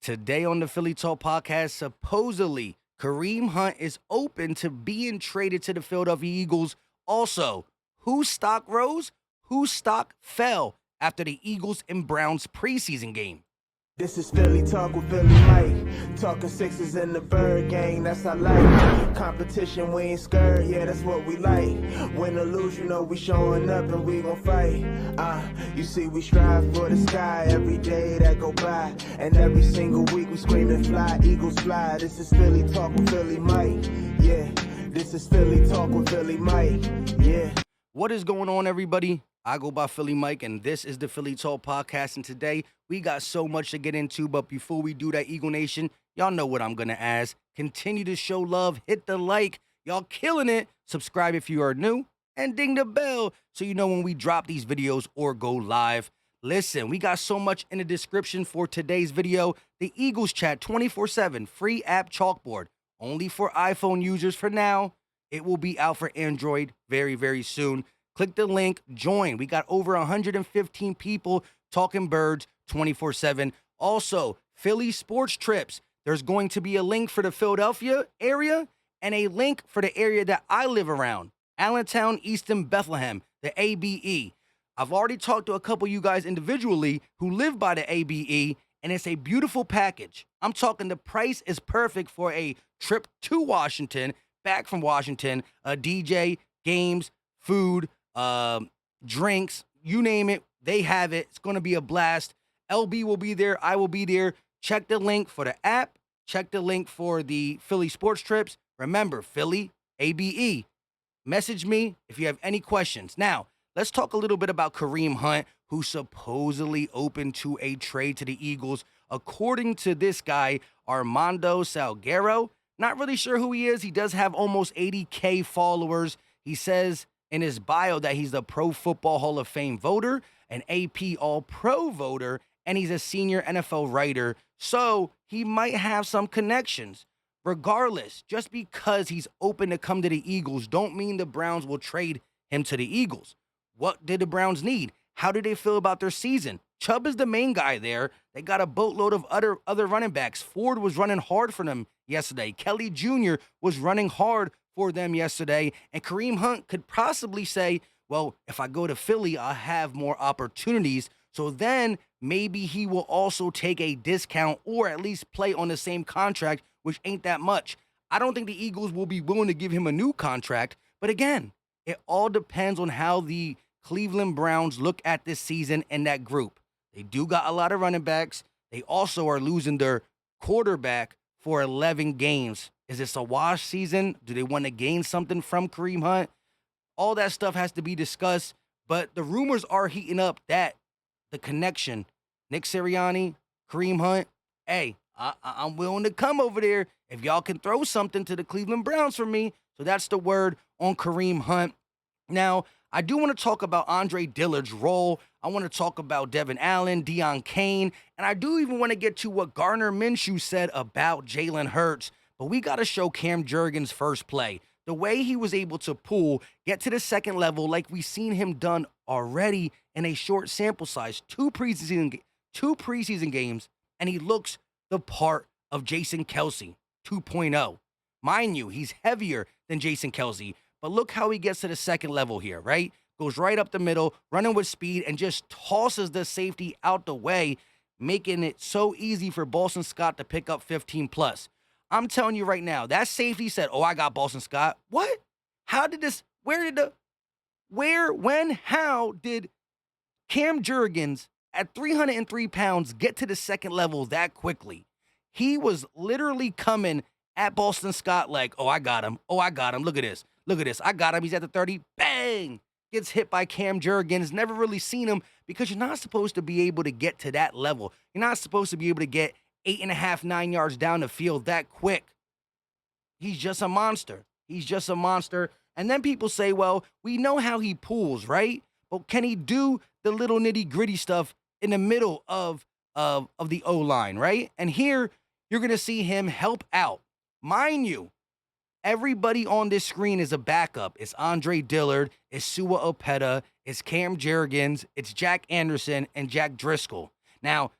Today on the Philly Talk podcast, supposedly Kareem Hunt is open to being traded to the Philadelphia Eagles. Also, whose stock rose, whose stock fell after the Eagles and Browns preseason game. This is Philly Talk with Philly Mike. Talking sixes in the bird gang, that's our life. Competition, we ain't scared, yeah, that's what we like. Win or lose, you know we showing up and we gon' fight. You see we strive for the sky every day that go by. And every single week we screaming fly, Eagles fly. This is Philly Talk with Philly Mike, yeah. This is Philly Talk with Philly Mike, yeah. What is going on, everybody? I go by Philly Mike, and this is the Philly Talk podcast. And today, we got so much to get into. But before we do that, Eagle Nation, y'all know what I'm going to ask. Continue to show love. Hit the like. Y'all killing it. Subscribe if you are new. And ding the bell so you know when we drop these videos or go live. Listen, we got so much in the description for today's video. The Eagles Chat 24/7 free app chalkboard. Only for iPhone users for now. It will be out for Android very, very soon. Click the link, join. We got over 115 people talking birds 24/7. Also, Philly sports trips. There's going to be a link for the Philadelphia area and a link for the area that I live around. Allentown, Easton, Bethlehem, the ABE. I've already talked to a couple of you guys individually who live by the ABE, and it's a beautiful package. I'm talking the price is perfect for a trip to Washington, back from Washington, a DJ, games, food, drinks, you name it, they have it. It's going to be a blast. LB will be there. I will be there. Check the link for the app. Check the link for the Philly sports trips. Remember, Philly, ABE. Message me if you have any questions. Now, let's talk a little bit about Kareem Hunt, who's supposedly open to a trade to the Eagles. According to this guy, Armando Salguero, not really sure who he is. He does have almost 80K followers. He says in his bio that he's the Pro Football Hall of Fame voter, an AP All-Pro voter, and he's a senior NFL writer, so he might have some connections. Regardless, just because he's open to come to the Eagles don't mean the Browns will trade him to the Eagles. What did the Browns need? How do they feel about their season? Chubb is the main guy there. They got a boatload of other running backs. Ford was running hard for them yesterday. Kelly Jr. was running hard for them yesterday. And Kareem Hunt could possibly say, well, if I go to Philly, I'll have more opportunities. So then maybe he will also take a discount or at least play on the same contract, which ain't that much. I don't think the Eagles will be willing to give him a new contract. But again, it all depends on how the Cleveland Browns look at this season and that group. They do got a lot of running backs. They also are losing their quarterback for 11 games. Is this a wash season? Do they want to gain something from Kareem Hunt? All that stuff has to be discussed, but the rumors are heating up that the connection, Nick Sirianni, Kareem Hunt, hey, I'm willing to come over there if y'all can throw something to the Cleveland Browns for me. So that's the word on Kareem Hunt. Now, I do want to talk about Andre Dillard's role. I want to talk about Devin Allen, Deion Cain, and I do even want to get to what Gardner Minshew said about Jalen Hurts. But we got to show Cam Jurgens' first play. The way he was able to pull, get to the second level like we've seen him done already in a short sample size, two preseason games, and he looks the part of Jason Kelce 2.0. Mind you, he's heavier than Jason Kelce, but look how he gets to the second level here, right? Goes right up the middle, running with speed, and just tosses the safety out the way, making it so easy for Boston Scott to pick up 15 plus. I'm telling you right now, that safety said, oh, I got Boston Scott. What? How did this, how did Cam Jurgens at 303 pounds get to the second level that quickly? He was literally coming at Boston Scott like, oh, I got him. Oh, I got him. Look at this. Look at this. I got him. He's at the 30. Bang! Gets hit by Cam Jurgens. Never really seen him because you're not supposed to be able to get to that level. You're not supposed to be able to get 8.5, 9 yards down the field that quick. He's just a monster. He's just a monster. And then people say, well, we know how he pulls, right? But can he do the little nitty-gritty stuff in the middle of the O-line, right? And here, you're going to see him help out. Mind you, everybody on this screen is a backup. It's Andre Dillard, it's Sua Opeta, it's Cam Jurgens, it's Jack Anderson, and Jack Driscoll. Now,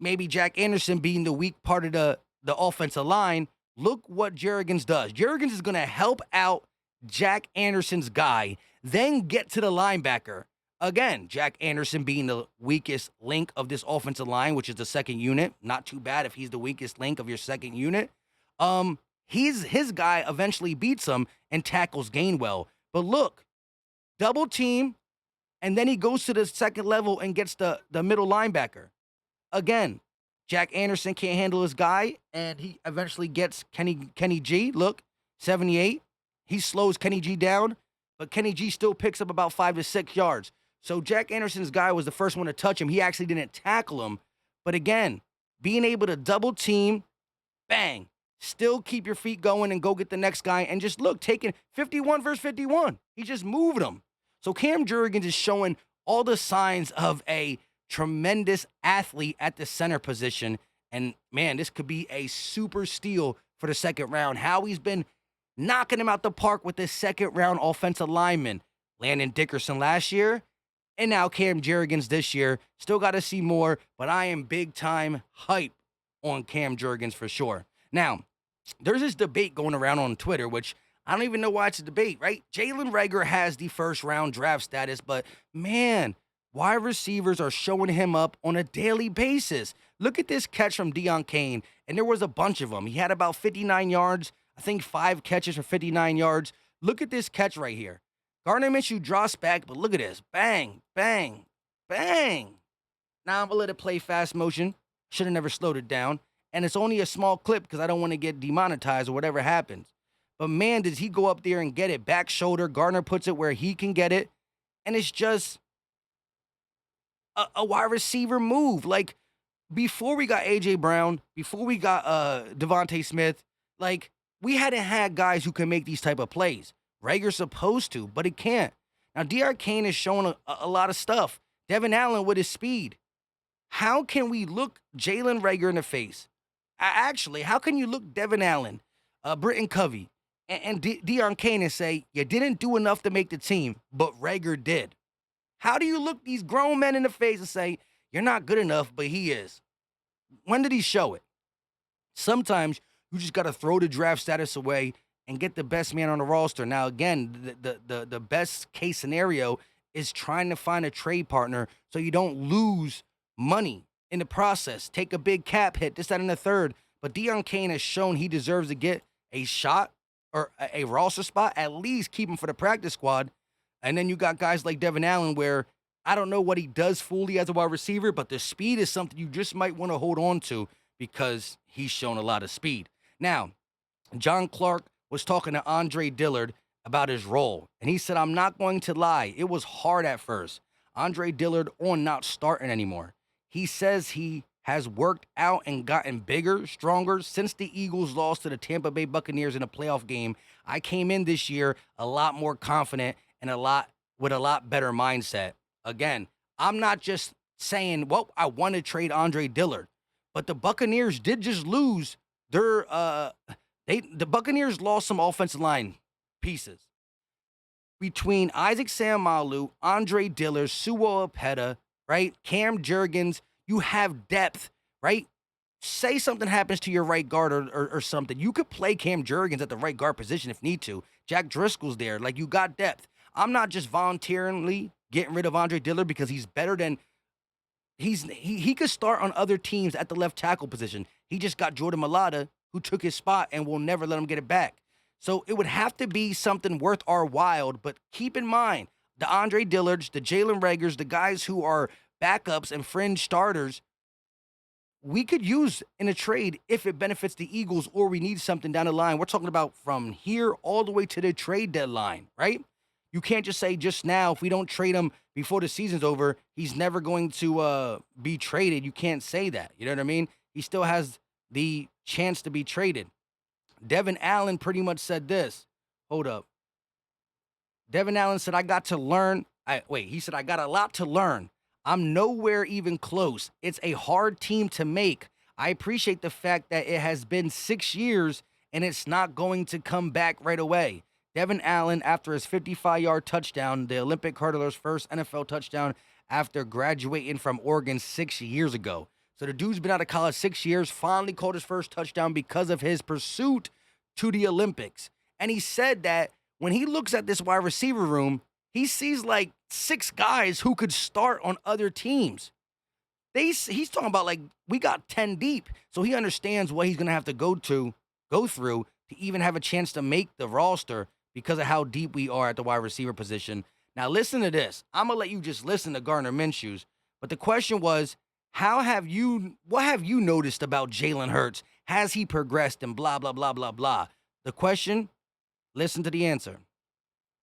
maybe Jack Anderson being the weak part of the offensive line, look what Jurgens does. Jurgens is going to help out Jack Anderson's guy, then get to the linebacker. Again, Jack Anderson being the weakest link of this offensive line, which is the second unit. Not too bad if he's the weakest link of your second unit. His guy eventually beats him and tackles Gainwell. But look, double team, and then he goes to the second level and gets the middle linebacker. Again, Jack Anderson can't handle his guy, and he eventually gets Kenny G. Look, 78. He slows Kenny G down, but Kenny G still picks up about 5 to 6 yards. So Jack Anderson's guy was the first one to touch him. He actually didn't tackle him. But again, being able to double team, bang, still keep your feet going and go get the next guy. And just look, taking 51 versus 51. He just moved him. So Cam Jurgens is showing all the signs of a tremendous athlete at the center position. And man, this could be a super steal for the second round. How he's been knocking him out the park with the second round offensive lineman. Landon Dickerson last year, and now Cam Jurgens this year. Still got to see more, but I am big time hype on Cam Jurgens for sure. Now, there's this debate going around on Twitter, which I don't even know why it's a debate, right? Jalen Reagor has the first round draft status, but man, wide receivers are showing him up on a daily basis. Look at this catch from Deion Cain, and there was a bunch of them. He had about 59 yards, I think 5 catches for 59 yards. Look at this catch right here. Gardner Minshew drops back, but look at this. Bang, bang, bang. Now I'm going to let it play fast motion. Should have never slowed it down. And it's only a small clip because I don't want to get demonetized or whatever happens. But man, does he go up there and get it. Back shoulder. Gardner puts it where he can get it. And it's just a wide receiver move. Like, before we got A.J. Brown, before we got Devontae Smith, like, we hadn't had guys who can make these type of plays. Reagor's supposed to, but he can't. Now, Deion Cain is showing a lot of stuff. Devin Allen with his speed. How can we look Jalen Reagor in the face? Actually, how can you look Devin Allen, Britton Covey, and Deion Cain and say, you didn't do enough to make the team, but Reagor did? How do you look these grown men in the face and say, you're not good enough, but he is? When did he show it? Sometimes you just got to throw the draft status away and get the best man on the roster. Now, again, the best case scenario is trying to find a trade partner so you don't lose money in the process. Take a big cap hit, this, that, and the third. But Deion Cain has shown he deserves to get a shot or a roster spot, at least keep him for the practice squad. And then you got guys like Devin Allen where I don't know what he does fully as a wide receiver, but the speed is something you just might want to hold on to because he's shown a lot of speed. Now, John Clark was talking to Andre Dillard about his role, and he said, I'm not going to lie, it was hard at first. Andre Dillard on not starting anymore. He says he has worked out and gotten bigger, stronger since the Eagles lost to the Tampa Bay Buccaneers in a playoff game. I came in this year a lot more confident and with a lot better mindset. Again, I'm not just saying, well, I want to trade Andre Dillard, but the Buccaneers did just lose their the Buccaneers lost some offensive line pieces. Between Isaac Seumalo, Andre Dillard, Sua Opeta, right? Cam Jurgens, you have depth, right? Say something happens to your right guard or something. You could play Cam Jurgens at the right guard position if need to. Jack Driscoll's there. Like, you got depth. I'm not just voluntarily getting rid of Andre Dillard because he's better than he could start on other teams at the left tackle position. He just got Jordan Mailata, who took his spot and will never let him get it back. So it would have to be something worth our while, but keep in mind, the Andre Dillards, the Jalen Reagors, the guys who are backups and fringe starters, we could use in a trade if it benefits the Eagles or we need something down the line. We're talking about from here all the way to the trade deadline, right? You can't just say just now, if we don't trade him before the season's over, he's never going to be traded. You can't say that. You know what I mean? He still has the chance to be traded. Devin Allen pretty much said this. Hold up. Devin Allen said, I got to learn. He said, I got a lot to learn. I'm nowhere even close. It's a hard team to make. I appreciate the fact that it has been 6 years and it's not going to come back right away. Devin Allen, after his 55-yard touchdown, the Olympic hurdler's first NFL touchdown after graduating from Oregon 6 years ago. So the dude's been out of college 6 years, finally caught his first touchdown because of his pursuit to the Olympics. And he said that when he looks at this wide receiver room, he sees like 6 guys who could start on other teams. He's talking about like we got 10 deep. So he understands what he's going to have to go through to even have a chance to make the roster because of how deep we are at the wide receiver position. Now listen to this. I'm going to let you just listen to Gardner Minshew's. But the question was, what have you noticed about Jalen Hurts? Has he progressed and blah, blah, blah, blah, blah? The question, listen to the answer.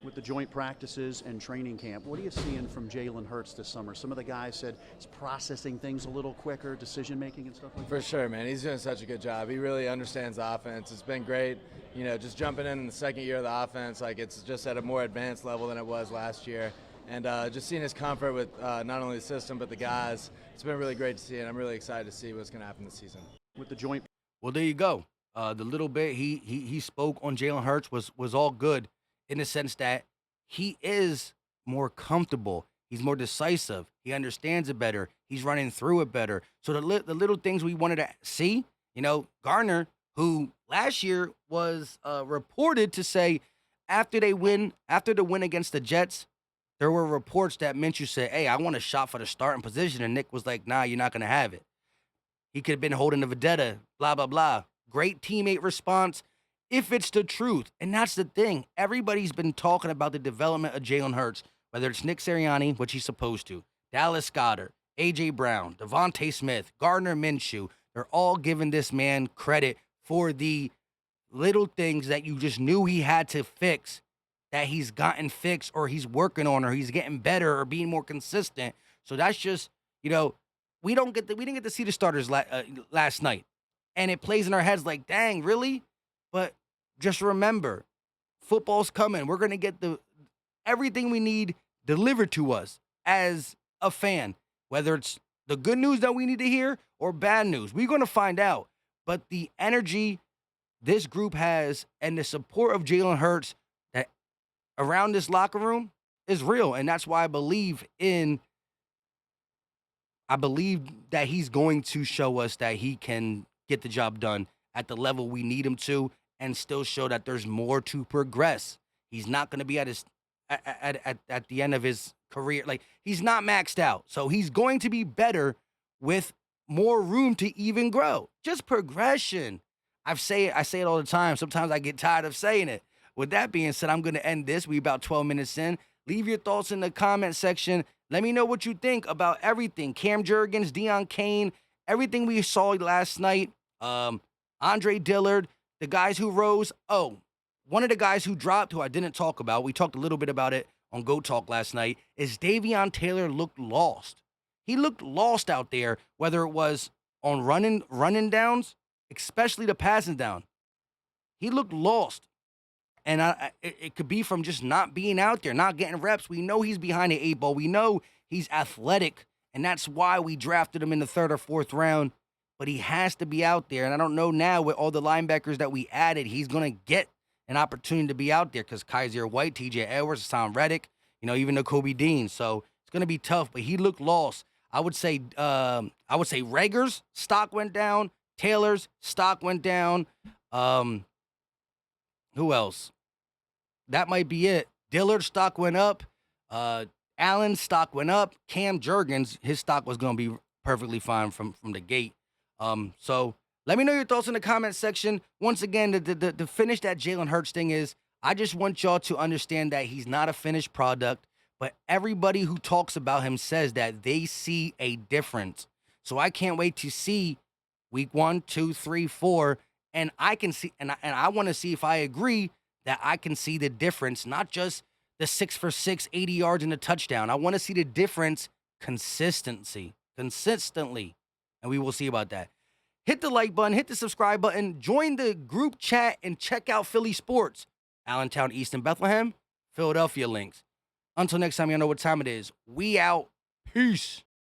With the joint practices and training camp, what are you seeing from Jalen Hurts this summer? Some of the guys said he's processing things a little quicker, decision-making and stuff like that. For sure, man. He's doing such a good job. He really understands the offense. It's been great, just jumping in the second year of the offense. Like, it's just at a more advanced level than it was last year. And just seeing his comfort with not only the system but the guys, it's been really great to see, and I'm really excited to see what's going to happen this season. With the joint. Well, there you go. The little bit he spoke on Jalen Hurts was all good in the sense that he is more comfortable. He's more decisive. He understands it better. He's running through it better. So the little things we wanted to see, Gardner, who last year was reported to say after the win against the Jets, there were reports that Minshew said, hey, I want a shot for the starting position. And Nick was like, nah, you're not going to have it. He could have been holding the Vendetta, blah, blah, blah. Great teammate response, if it's the truth. And that's the thing. Everybody's been talking about the development of Jalen Hurts, whether it's Nick Sirianni, which he's supposed to, Dallas Goedert, A.J. Brown, Devontae Smith, Gardner Minshew. They're all giving this man credit for the little things that you just knew he had to fix, that he's gotten fixed or he's working on or he's getting better or being more consistent. So that's just, we didn't get to see the starters last night. And it plays in our heads like, dang, really? But just remember, football's coming. We're going to get everything we need delivered to us as a fan, whether it's the good news that we need to hear or bad news. We're going to find out. But the energy this group has and the support of Jalen Hurts that around this locker room is real. And that's why I believe that he's going to show us that he can get the job done at the level we need him to and still show that there's more to progress. He's not going to be at the end of his career. Like, he's not maxed out. So he's going to be better with more room to even grow. Just progression. I say it all the time. Sometimes I get tired of saying it. With that being said, I'm going to end this. We're about 12 minutes in. Leave your thoughts in the comment section. Let me know what you think about everything. Cam Jurgens, Deion Cain, everything we saw last night. Andre Dillard, the guys who rose. Oh, one of the guys who dropped, who I didn't talk about, we talked a little bit about it on Go Talk last night, is Davion Taylor looked lost. He looked lost out there, whether it was on running downs, especially the passing down. He looked lost. And it could be from just not being out there, not getting reps. We know he's behind the 8 ball. We know he's athletic, and that's why we drafted him in the 3rd or 4th round. But he has to be out there. And I don't know now with all the linebackers that we added, he's going to get an opportunity to be out there because Kaiser White, T.J. Edwards, Hassan Reddick, even the Kobe Dean. So it's going to be tough, but he looked lost. I would say Reagor's stock went down. Taylor's stock went down. Who else? That might be it. Dillard's stock went up. Allen's stock went up. Cam Jurgens, his stock was going to be perfectly fine from the gate. So let me know your thoughts in the comment section. Once again, the finish that Jalen Hurts thing is, I just want y'all to understand that he's not a finished product, but everybody who talks about him says that they see a difference. So I can't wait to see week 1, 2, 3, 4, and I can see, and I want to see if I agree that I can see the difference, not just the 6 for 6, 80 yards and a touchdown. I want to see the difference consistently, and we will see about that. Hit the like button, hit the subscribe button, join the group chat, and check out Philly Sports. Allentown, East, and Bethlehem, Philadelphia links. Until next time, y'all know what time it is. We out. Peace.